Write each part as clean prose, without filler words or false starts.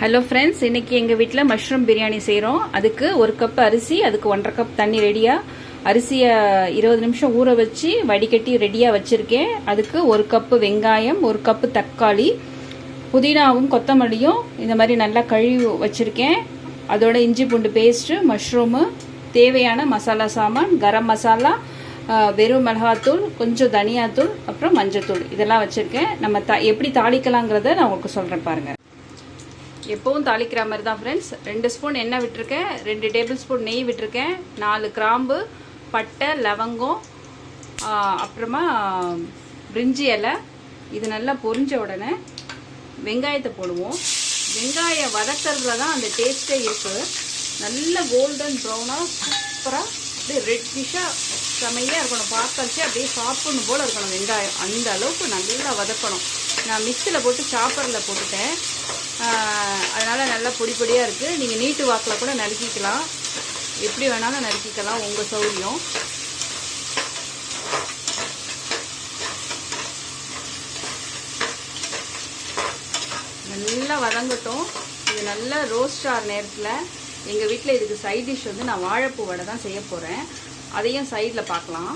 Hello friends, இன்னைக்கு எங்கள் வீட்டில் மஷ்ரூம் பிரியாணி செய்கிறோம். அதுக்கு 1 கப் அரிசி, அதுக்கு 1.5 கப் தண்ணி ரெடியாக, அரிசியை 20 நிமிஷம் ஊற வச்சு வடிகட்டி ரெடியாக வச்சுருக்கேன். அதுக்கு 1 கப்பு வெங்காயம், 1 கப்பு தக்காளி, புதினாவும் கொத்தமல்லியும் இந்த மாதிரி நல்லா கழுவி வச்சுருக்கேன். அதோட இஞ்சி பூண்டு பேஸ்ட்டு, மஷ்ரூமு, தேவையான மசாலா சாமான், கரம் மசாலா, வெறும் மிளகாத்தூள், கொஞ்சம் தனியாத்தூள், அப்புறம் மஞ்சத்தூள், இதெல்லாம் வச்சுருக்கேன். நம்ம எப்படி தாளிக்கலாங்கிறத நான் உங்களுக்கு சொல்கிறேன் பாருங்கள். எப்பவும் தாளிக்கிற மாதிரி தான் ஃப்ரெண்ட்ஸ். 2 ஸ்பூன் எண்ணெய் விட்டுருக்கேன், 2 டேபிள் ஸ்பூன் நெய் விட்டுருக்கேன், 4 கிராம்பு, பட்டை, லவங்கம், அப்புறமா பிரிஞ்சி இலை. இது நல்லா பொரிஞ்ச உடனே வெங்காயத்தை போடுவோம். வெங்காயம் வதக்கிறதுல தான் அந்த டேஸ்ட்டே இருக்குது. நல்ல கோல்டன் ப்ரௌனாக சூப்பராக அப்படியே ரெட்டிஷாக செமையாக இருக்கணும். பார்த்தாச்சு அப்படியே சாப்பிடணும் போல் இருக்கணும் வெங்காயம். அந்த அளவுக்கு நல்லா வதக்கணும். நான் மிக்சியில் போட்டு சாப்பரில் போட்டுட்டேன், அதனால் நல்லா பொடி பொடியாக இருக்குது. நீங்கள் நீட்டு வாக்கில் கூட நறுக்கிக்கலாம், எப்படி வேணாலும் நறுக்கிக்கலாம், உங்கள் சௌரியம். நல்லா வதங்கட்டும். இது நல்லா ரோஸ்ட் ஆகிற நேரத்தில் எங்கள் வீட்டில் இதுக்கு சைட் டிஷ் வந்து நான் வாழைப்பூ வடை தான் செய்ய போகிறேன். அதையும் சைடில் பார்க்கலாம்.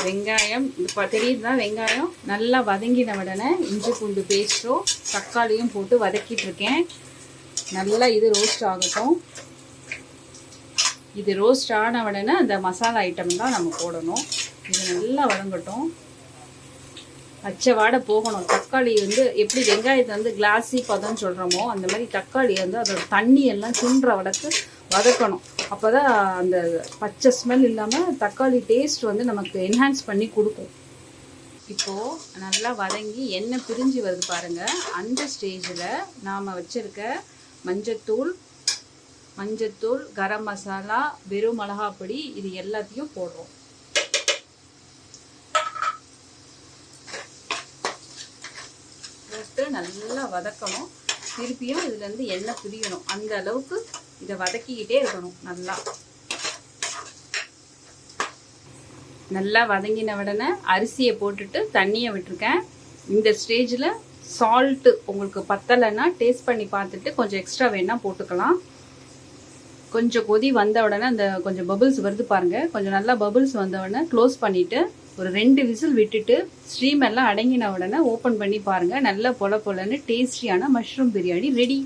வெங்காயம் இப்போ தெரியுதுன்னா, வெங்காயம் நல்லா வதங்கின உடனே இஞ்சி பூண்டு பேஸ்ட்டும் தக்காளியும் போட்டு வதக்கிட்டு இருக்கேன். நல்லா இது ரோஸ்ட் ஆகட்டும். இது ரோஸ்ட் ஆன உடனே அந்த மசாலா ஐட்டம் தான் நம்ம போடணும். இது நல்லா வதங்கட்டும், பச்சை வாடை போகணும். தக்காளி வந்து எப்படி வெங்காயத்தை வந்து கிளாஸி பதம்னு சொல்கிறோமோ, அந்த மாதிரி தக்காளி வந்து அதோட தண்ணி எல்லாம் சுன்ற வடக்கு வதக்கணும். அப்போ தான் அந்த பச்சை ஸ்மெல் இல்லாமல் தக்காளி டேஸ்ட் வந்து நமக்கு என்ஹான்ஸ் பண்ணி கொடுக்கும். இப்போது நல்லா வதங்கி எண்ணெய் பிரிஞ்சு வருது பாருங்கள். அந்த ஸ்டேஜில் நாம் வச்சுருக்க மஞ்சத்தூள், கரம் மசாலா, வெறும் மிளகாப்பொடி, இது எல்லாத்தையும் போடுறோம். போட்டு நல்லா வதக்கணும். திருப்பியும் இதுலேருந்து எண்ணெய் பிரியணும். அந்த அளவுக்கு இதை வதக்கிக்கிட்டே இருக்கணும். நல்லா வதங்கின உடனே அரிசியை போட்டுட்டு தண்ணியை விட்டுருக்கேன். இந்த ஸ்டேஜில் சால்ட்டு உங்களுக்கு பத்தலைன்னா டேஸ்ட் பண்ணி பார்த்துட்டு கொஞ்சம் எக்ஸ்ட்ரா வேணால் போட்டுக்கலாம். கொஞ்சம் கொதி வந்த உடனே அந்த கொஞ்சம் பபிள்ஸ் வருது பாருங்கள். கொஞ்சம் நல்லா பபிள்ஸ் வந்த உடனே க்ளோஸ் பண்ணிவிட்டு ஒரு 2 விசில் விட்டுட்டு ஸ்டீம் எல்லாம் அடங்கின உடனே ஓப்பன் பண்ணி பாருங்கள். நல்லா பொல பொலன்னு டேஸ்டியான மஷ்ரூம் பிரியாணி ரெடி.